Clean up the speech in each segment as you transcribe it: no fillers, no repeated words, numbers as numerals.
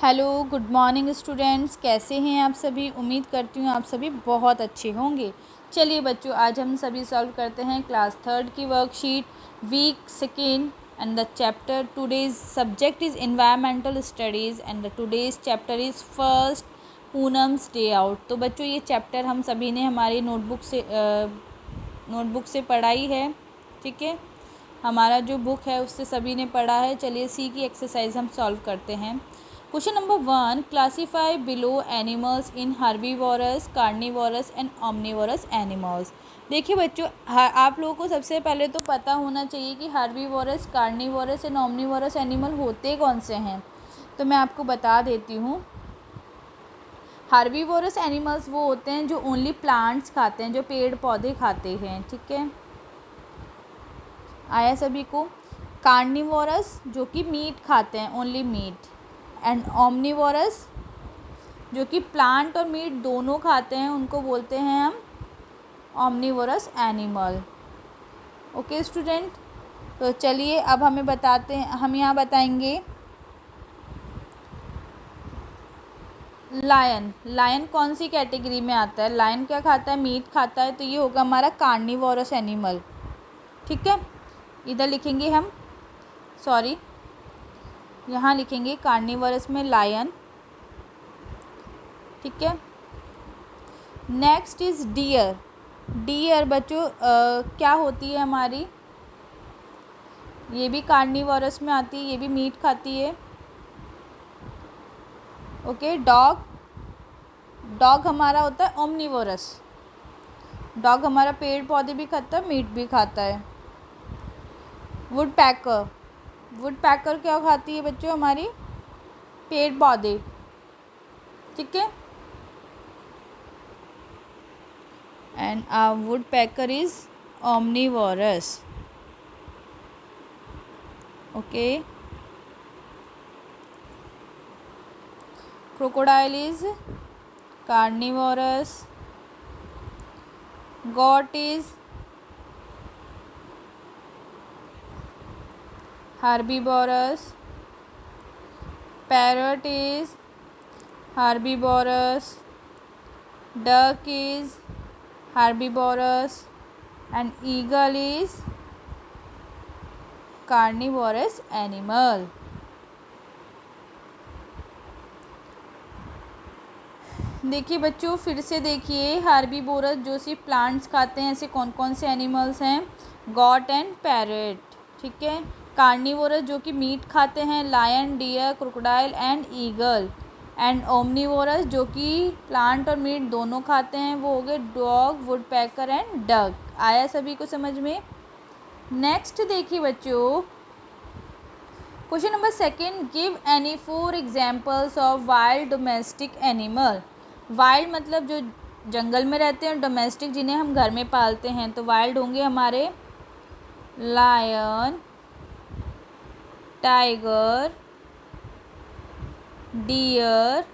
Hello, good morning students. कैसे हैं आप सभी? उम्मीद करती हूँ आप सभी बहुत अच्छे होंगे। चलिए बच्चों, आज हम सभी सॉल्व करते हैं क्लास थर्ड की worksheet week second and the chapter today's subject is environmental studies and the today's chapter is first Poonam's day out. तो बच्चों, ये चैप्टर हम सभी ने हमारी नोटबुक से पढ़ाई है। ठीक है, हमारा जो बुक है उससे सभी ने पढ़ा है। चलिए सी की एक्सरसाइज हम सॉल्व करते हैं। Question number 1, classify below animals in herbivorous, carnivorous and omnivorous animals. देखिए बच्चों, आप लोगों को सबसे पहले तो पता होना चाहिए कि herbivorous, carnivorous and omnivorous animal होते कौन से हैं। तो मैं आपको बता देती हूँ। हर्बीवोरस एनिमल्स वो होते हैं जो ओनली प्लांट्स खाते हैं, जो पेड़ पौधे खाते हैं। ठीक है, आया सभी को। कार्निवोरस जो कि मीट खाते हैं, ओनली मीट। एंड ओमनिवोरस जो कि प्लांट और मीट दोनों खाते हैं, उनको बोलते हैं हम ओमनिवोरस एनिमल। ओके स्टूडेंट, तो चलिए अब हम यहाँ बताएंगे लायन कौन सी कैटेगरी में आता है। लायन क्या खाता है? मीट खाता है, तो ये होगा हमारा कार्निवोरस एनिमल। ठीक है, इधर लिखेंगे हम, यहाँ लिखेंगे कार्निवोरस में लायन। ठीक है, नेक्स्ट इज डियर। डियर बच्चों क्या होती है हमारी? ये भी कार्निवोरस में आती है, ये भी मीट खाती है। ओके, डॉग हमारा होता है ओमनिवोरस। डॉग हमारा पेड़ पौधे भी खाता है, मीट भी खाता है। वुड पैकर क्या खाती है बच्चों? हमारी पेड़ पौधे। ठीक है, and would packer is omnivorous. Okay, crocodile is carnivorous. Goat is herbivorous. Parrot is herbivorous. Duck is herbivorous and eagle is carnivorous animal. देखिए बच्चों, फिर से देखिए, हार्बीवोरस जो सिर्फ प्लांट्स खाते हैं, ऐसे कौन कौन से एनिमल्स हैं? Goat and parrot. ठीक है, कार्निवोरस जो कि मीट खाते हैं, lion, deer, crocodile and eagle. And omnivorous जो कि प्लांट और मीट दोनों खाते हैं, वो हो गए dog, would packer and duck. आया सभी को समझ में? नेक्स्ट देखिए बच्चों, question number 2, give any 4 examples of wild domestic animal. Wild मतलब जो जंगल में रहते हैं, और डोमेस्टिक जिन्हें हम घर में पालते हैं। तो वाइल्ड होंगे हमारे lion, tiger, deer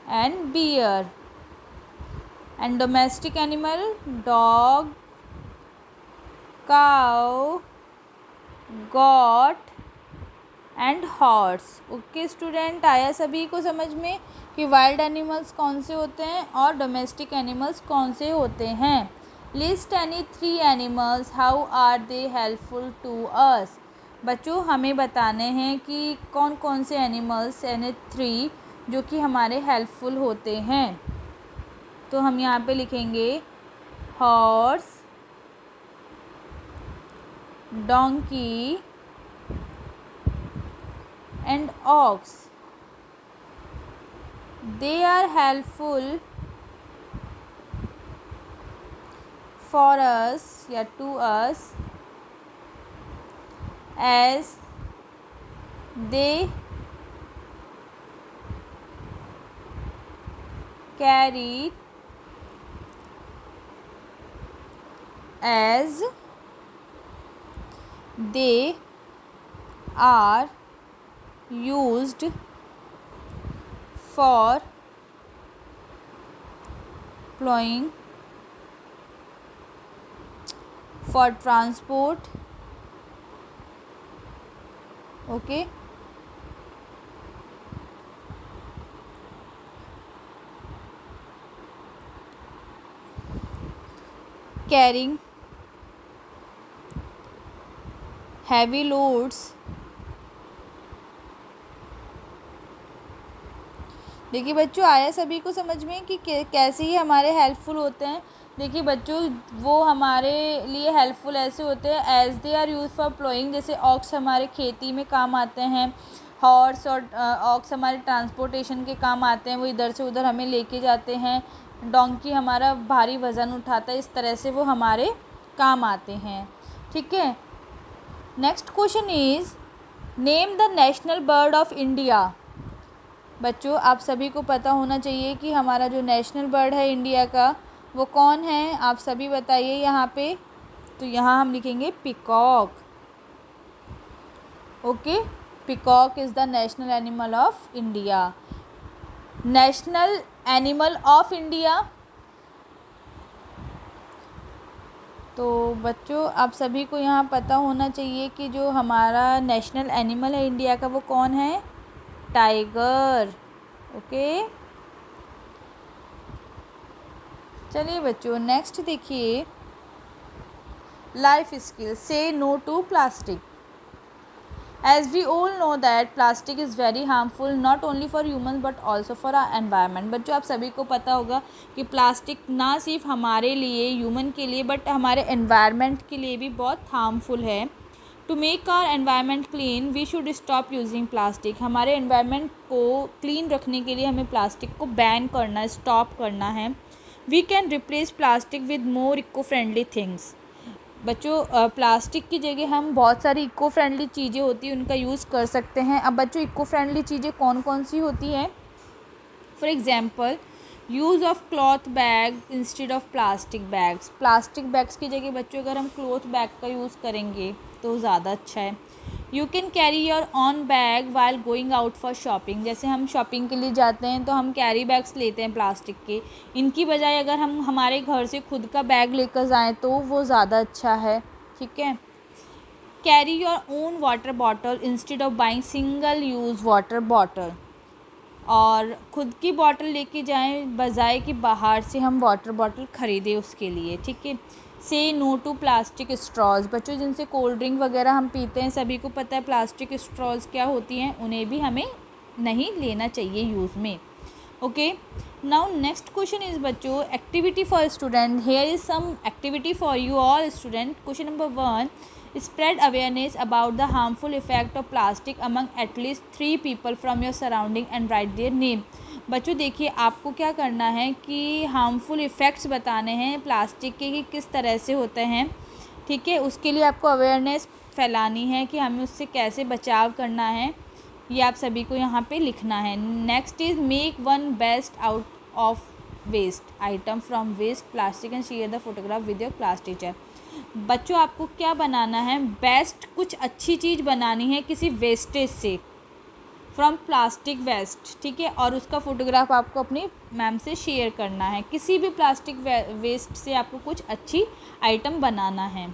and bear. And domestic animal dog, cow, goat and horse. Okay student, आया सभी को समझ में कि वाइल्ड एनिमल्स कौन से होते हैं और डोमेस्टिक एनिमल्स कौन से होते हैं। List any 3 animals, how are they helpful to us. बच्चों, हमें बताने हैं कि कौन कौन से एनिमल्स यानी 3 जो कि हमारे हेल्पफुल होते हैं। तो हम यहाँ पे लिखेंगे horse, donkey and ox. They are helpful for us या to us as they carry as they are used for plowing, for transport. Okay, carrying heavy loads. देखिए बच्चों, आया सभी को समझ में कि कैसे ये हमारे हेल्पफुल होते हैं। देखिए बच्चों, वो हमारे लिए हेल्पफुल ऐसे होते हैं as they are use for ploughing. जैसे ऑक्स हमारे खेती में काम आते हैं, हॉर्स और ऑक्स हमारे ट्रांसपोर्टेशन के काम आते हैं, वो इधर से उधर हमें लेके जाते हैं। डोंकी हमारा भारी वज़न उठाता है, इस तरह से वो हमारे काम आते हैं। ठीक है, next question is name the national bird of India. बच्चों, आप सभी को पता होना चाहिए कि हमारा जो नेशनल बर्ड है इंडिया का वो कौन है, आप सभी बताइए यहाँ पे। तो यहाँ हम लिखेंगे peacock. Okay, peacock is the national animal of India. National animal of India. तो बच्चों, आप सभी को यहाँ पता होना चाहिए कि जो हमारा नेशनल एनिमल है इंडिया का वो कौन है, टाइगर। ओके, चलिए बच्चों नेक्स्ट देखिए, लाइफ स्किल से no to plastic. As we all know that plastic is very harmful not only for human but also for our environment. बच्चों, आप सभी को पता होगा कि प्लास्टिक ना सिर्फ हमारे लिए, ह्यूमन के लिए, बट हमारे एनवायरनमेंट के लिए भी बहुत हार्मफुल है। To make our environment clean we should stop using plastic. हमारे एनवायरनमेंट को क्लीन रखने के लिए हमें प्लास्टिक को बैन करना, स्टॉप करना है। We can replace plastic with more eco friendly things. बच्चों, प्लास्टिक की जगह हम बहुत सारी इको फ्रेंडली चीज़ें होती हैं उनका यूज़ कर सकते हैं। अब बच्चों, इको फ्रेंडली चीज़ें कौन कौन सी होती हैं? For example, use of cloth bag instead of plastic bags. Plastic bags की जगह बच्चों अगर हम क्लॉथ बैग का यूज़ करेंगे तो ज़्यादा अच्छा है। You can carry your on bag while going out for shopping. जैसे हम शॉपिंग के लिए जाते हैं तो हम कैरी बैग्स लेते हैं प्लास्टिक के, इनकी बजाय अगर हम हमारे घर से खुद का बैग लेकर जाएं तो वो ज़्यादा अच्छा है। ठीक है, carry your own water bottle instead of buying single use water bottle. और खुद की बॉटल लेके जाएं बजाय कि बाहर से हम वाटर बॉटल ख़रीदें उसके लिए। ठीक है, से नो टू प्लास्टिक स्ट्रॉज। बच्चों, जिनसे कोल्ड ड्रिंक वगैरह हम पीते हैं सभी को पता है प्लास्टिक स्ट्रॉज क्या होती हैं, उन्हें भी हमें नहीं लेना चाहिए यूज़ में। Okay, now next question is बच्चों activity for student. Here is some activity for you all student. Question number 1, spread awareness about the harmful effect of plastic among at least 3 people from your surrounding and write their name। बच्चों देखिए, आपको क्या करना है कि harmful effects बताने हैं plastic के कि किस तरह से होते हैं। ठीक है, उसके लिए आपको अवेयरनेस फैलानी है कि हमें उससे कैसे बचाव करना है, ये आप सभी को यहाँ पे लिखना है। Next is make one best out of waste item from waste plastic and share the photograph with your class teacher. बच्चों, आपको क्या बनाना है, बेस्ट कुछ अच्छी चीज़ बनानी है किसी वेस्टेज से, फ्रॉम प्लास्टिक वेस्ट। ठीक है, और उसका फ़ोटोग्राफ आपको अपनी मैम से शेयर करना है। किसी भी प्लास्टिक वेस्ट से आपको कुछ अच्छी आइटम बनाना है।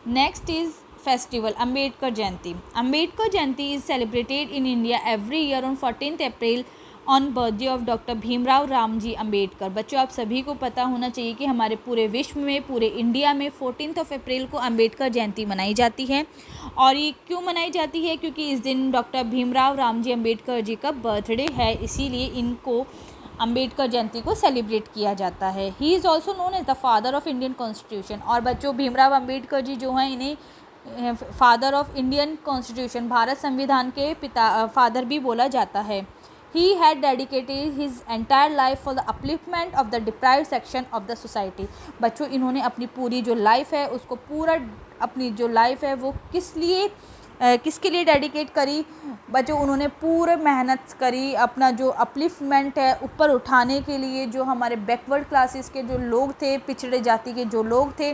Next is festival Ambedkar Jayanti. Ambedkar Jayanti is celebrated in India every year on 14 April on birthday of doctor Bhimrao Ramji Ambedkar. बच्चों, आप सभी को पता होना चाहिए कि हमारे पूरे विश्व में, पूरे इंडिया में 14 अप्रैल को अम्बेडकर जयंती मनाई जाती है। और ये क्यों मनाई जाती है? क्योंकि इस दिन डॉक्टर भीमराव रामजी अम्बेडकर जी का बर्थडे है, इसीलिए इनको अम्बेडकर जयंती को सेलिब्रेट किया जाता है। He is also known as the father of Indian constitution. और बच्चों, भीमराव अम्बेडकर जी जो हैं इन्हें father of Indian constitution, Bharat संविधान के पिता, फादर भी बोला जाता है। He had dedicated his entire life for the upliftment of the deprived section of the society। बच्चों, इन्होंने अपनी पूरी जो लाइफ है उसको पूरा, अपनी जो लाइफ है वो किसके लिए डेडिकेट करी? बच्चों, उन्होंने पूरे मेहनत करी अपना जो अपलिफ्टमेंट है ऊपर उठाने के लिए। जो हमारे बैकवर्ड क्लासेस के जो लोग थे, पिछड़े जाति के जो लोग थे,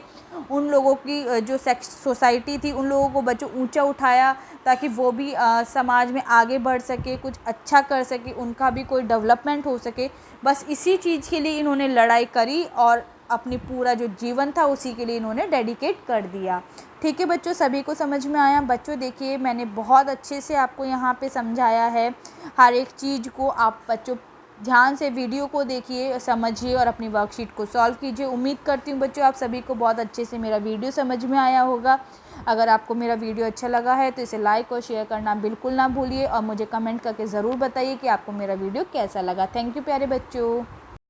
उन लोगों की जो सोसाइटी थी, उन लोगों को बच्चों ऊंचा उठाया ताकि वो भी समाज में आगे बढ़ सके, कुछ अच्छा कर सके, उनका भी कोई डेवलपमेंट हो सके। बस इसी चीज़ के लिए इन्होंने लड़ाई करी और अपनी पूरा जो जीवन था उसी के लिए इन्होंने डेडिकेट कर दिया। ठीक है बच्चों, सभी को समझ में आया? बच्चों देखिए, मैंने बहुत अच्छे से आपको यहाँ पे समझाया है। हर एक चीज़ को आप बच्चों ध्यान से वीडियो को देखिए, समझिए और अपनी वर्कशीट को सॉल्व कीजिए। उम्मीद करती हूँ बच्चों आप सभी को बहुत अच्छे से मेरा वीडियो समझ में आया होगा। अगर आपको मेरा वीडियो अच्छा लगा है तो इसे लाइक और शेयर करना बिल्कुल ना भूलिए और मुझे कमेंट करके ज़रूर बताइए कि आपको मेरा वीडियो कैसा लगा। थैंक यू प्यारे बच्चों।